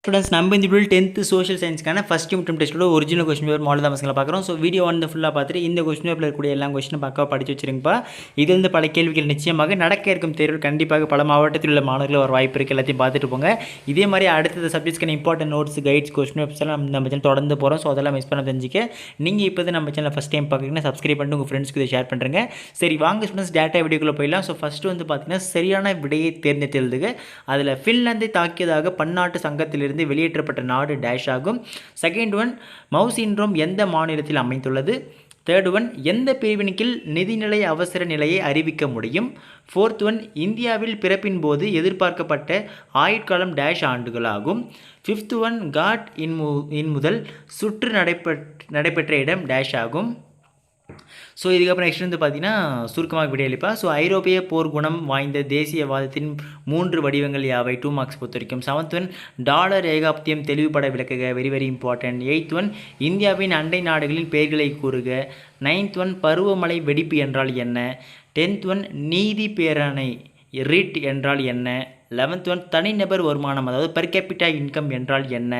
Students நம்ம இந்த video 10th social சயின்ஸ்க்கான ஃபஸ்ட் யூனிட் டெஸ்ட்டோட ஒரிஜினல் கொஸ்டின் பேப்பர் மாடல் தான் பசங்களை பார்க்குறோம். ஸோ வீடியோ வந்து ஃபுல்லாக பார்த்துட்டு இந்த கொஸ்டின் பேப்பரில் இருக்கக்கூடிய எல்லா கொஸ்டினும் பக்காவாக படித்து வச்சிருங்கப்பா. இது வந்து பல கேள்விகள் நிச்சயமாக நடக்க இருக்கும் தேர்வு கண்டிப்பாக பல மாவட்டத்தில் உள்ள மாணவர்கள் ஒரு வாய்ப்பு இருக்குது, எல்லாத்தையும் பார்த்துட்டு போங்க. இதே மாதிரி அடுத்த சப்ஜெக்ட்ஸ்க்கான important notes guides question papers எல்லாம் நம்ம சேனல் தொடர்ந்து போகிறோம். ஸோ அதெல்லாம் மிஸ் பண்ண தெரிஞ்சிக்க நீங்கள் இப்போ நம்ம சேனல் ஃபஸ்ட் டைம் பார்க்குறீங்கன்னா சப்ஸ்கிரைப் பண்ணிட்டு உங்கள் ஃப்ரெண்ட்ஸ்க்கு இதை ஷேர் பண்ணுறேங்க. சரி வாங்க ஸ்டூடெண்ட்ஸ் டேட்டா வீடியோக்குள்ளே போயிடலாம். ஸோ ஃபஸ்ட்டு வந்து பார்த்தீங்கன்னா சரியான விடையை தேர்ந்தெடுத்து எழுதுக. அதில் ஃபின்லாந்தை தாக்கியதாக பன்னாட்டு சங்கத்திலிருந்து வெளியேற்றப்பட்ட நாடு டேஷ் ஆகும். செகண்ட் ஒன், மவு சிண்ட்ரோம் எந்த மாநிலத்தில் அமைந்துள்ளது. தேர்ட் ஒன், எந்த பிரிவின் கீழ் நிதிநிலை அவசர நிலையை அறிவிக்க முடியும். ஃபோர்த் ஒன், இந்தியாவில் பிறப்பின் போது எதிர்பார்க்கப்பட்ட ஆயுட்காலம் டேஷ் ஆண்டுகளாகும். ஃபிஃப்த் ஒன், காட் இன் முதல் சுற்று நடைபெற்ற இடம் டேஷ் ஆகும். ஸோ இதுக்கப்புறம் நெக்ஸ்ட் வந்து பார்த்தீங்கன்னா சுருக்கமாக விடையளிப்பா. ஸோ ஐரோப்பிய போர் குணம் வாய்ந்த தேசியவாதத்தின் 3 வடிவங்கள் யாவை? 2 மார்க்ஸ் பொறுத்த வரைக்கும். 7th ஒன், டாலர் ஏகாப்தியம் தெளிவுபட விளக்குக, very very important. 8th one, இந்தியாவின் அண்டை நாடுகளின் பெயர்களை கூறுக. 9th ஒன், பருவமழை வெடிப்பு என்றால் என்ன? 10th ஒன், நீதி பேரணை ரிட் என்றால் என்ன? 11th ஒன், தனிநபர் வருமானம் அதாவது பெர் கேபிட்டா இன்கம் என்றால் என்ன?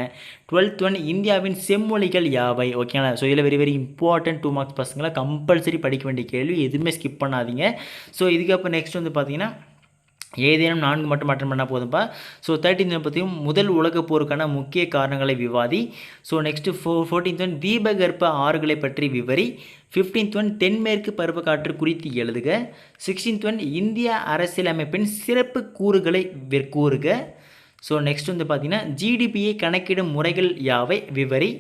12th ஒன், இந்தியாவின் செம்மொழிகள் யாவை? ஓகேங்களா? ஸோ இதில் வெரி வெரி இம்பார்ட்டன்ட் 2 மார்க்ஸ் பசங்களை கம்பல்சரி படிக்க வேண்டிய கேள்வி, எதுவுமே ஸ்கிப் பண்ணாதீங்க. ஸோ இதுக்கப்புறம் நெக்ஸ்ட் வந்து பார்த்தீங்கன்னா ஏதேனும் 4 மட்டும் அட்டன் பண்ணால் போதும்பா. ஸோ 13th பற்றியும் முதல் உலகப் போருக்கான முக்கிய காரணங்களை விவாதி. ஸோ நெக்ஸ்ட்டு 14th ஒன், தீபகற்ப ஆறுகளை பற்றி விவரி. 15th ஒன், தென்மேற்கு பருவக்காற்று குறித்து எழுதுக. 16th ஒன், இந்திய அரசியலமைப்பின் சிறப்பு கூறுகளை கூறுக. ஸோ நெக்ஸ்ட் வந்து பார்த்தீங்கன்னா ஜிடிபியை கணக்கிடும் முறைகள் யாவை? விவரி.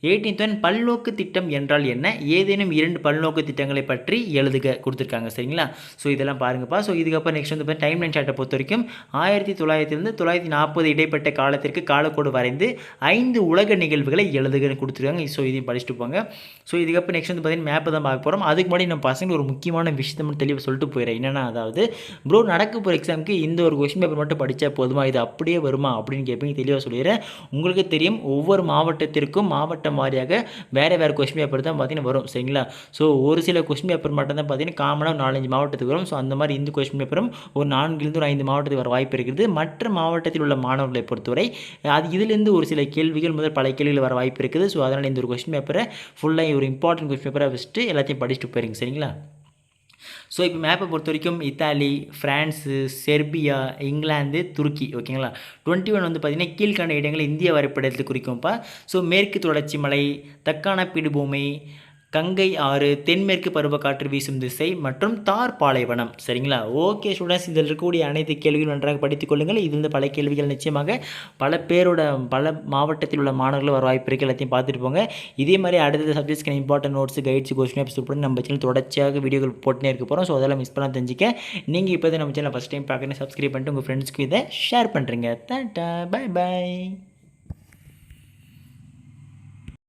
18th ஒன், பல்நோக்கு திட்டம் என்றால் என்ன? ஏதேனும் 2 பல்நோக்கு திட்டங்களை பற்றி எழுதுக கொடுத்துருக்காங்க. சரிங்களா? ஸோ இதெல்லாம் பாருங்கப்பா. ஸோ இதுக்கப்புறம் நெக்ஸ்ட் வந்து டைம் லைன் சார்ட்டை பொறுத்த வரைக்கும் 1900 940 இடைப்பட்ட காலத்திற்கு காலக்கோடு வரைந்து 5 உலக நிகழ்வுகளை எழுதுகன்னு கொடுத்துருக்காங்க. ஸோ இதையும் படிச்சுட்டு போங்க. ஸோ இதுக்கப்புறம் நெக்ஸ்ட் வந்து பார்த்தீங்கன்னா மேப்பை தான் பார்க்க போகிறோம். அதுக்கு முன்னாடி நம்ம பசங்க ஒரு முக்கியமான விஷயத்தை மட்டும் தெளிவாக சொல்லிட்டு போயிடுறேன். என்னென்னா, அதாவது ப்ரோ நடக்க போகிற எக்ஸாமுக்கு இந்த ஒரு கொஸ்டின் பேப்பர் மட்டும் படித்தா போதுமா, இது அப்படியே வருமா அப்படின்னு கேட்பீங்க. தெளிவாக சொல்லிடுறேன். உங்களுக்கு தெரியும் ஒவ்வொரு மாவட்டத்திற்கும் மாவட்ட வாரியாக வேறு கொஸ்டின் பேப்பர் தான் பார்த்தீங்கன்னா வரும். சரிங்களா? ஸோ ஒரு சில கொஸ்டின் பேப்பர் மட்டும் தான் பார்த்தீங்கன்னா காமனாக 4-5 மாவட்டத்துக்கு வரும். ஸோ அந்த மாதிரி இந்த கொஸ்டின் பேப்பரும் ஒரு 4 5 மாவட்டத்துக்கு வர வாய்ப்பு இருக்கிறது. மற்ற மாவட்டத்தில் உள்ள மாணவர்களை பொறுத்தவரை அது இதிலிருந்து ஒரு சில கேள்விகள் முதல் பல கேள்விகள் வர வாய்ப்பு இருக்குது. ஸோ அதனால் இந்த ஒரு கொஸ்டின் பேப்பரை ஃபுல்லாக ஒரு இம்பார்ட்டன்ட் கொஸ்டின் பேப்பரை வச்சுட்டு எல்லாத்தையும் படிச்சுட்டு போயிருங்க. சரிங்களா? ஸோ இப்போ மேப்பை பொறுத்த வரைக்கும் இத்தாலி, ஃப்ரான்ஸு, செர்பியா, இங்கிலாந்து, துருக்கி. ஓகேங்களா? 21 வந்து பார்த்திங்கன்னா கீழ்காண இடங்கள் இந்திய வரைபடத்தில் குறிக்கும்ப்பா. ஸோ மேற்கு தொடர்ச்சி மலை, தக்கான பீடுபூமி, கங்கை ஆறு, தென்மேற்கு பருவக்காற்று வீசும் திசை மற்றும் தார் பாலைவனம். சரிங்களா? ஓகே ஸ்டூடெண்ட்ஸ், இதில் இருக்கக்கூடிய அனைத்து கேள்விகளும் நன்றாக படித்துக் கொள்ளுங்கள். இதிலிருந்து பல கேள்விகள் நிச்சயமாக பல மாவட்டத்தில் உள்ள மாணவர்கள் வர வாய்ப்பு இருக்குது. எல்லாத்தையும் பார்த்துட்டு போங்க. இதே மாதிரி அடுத்த சப்ஜெக்ட்ஸ்க்கு important notes guides question episode பண்ணி நம்ம சேனல் தொடர்ச்சியாக வீடியோக்கள் போட்டுனே இருக்க போகிறோம். ஸோ அதெல்லாம் மிஸ் பண்ண தெரிஞ்சிக்க நீங்கள் இப்போ நம்ம சேனல் ஃபஸ்ட் டைம் பார்க்குறேன் சப்ஸ்கிரைப் பண்ணிட்டு உங்கள் ஃப்ரெண்ட்ஸ்க்கு இதை ஷேர் பண்ணுறீங்க. Tata, bye by.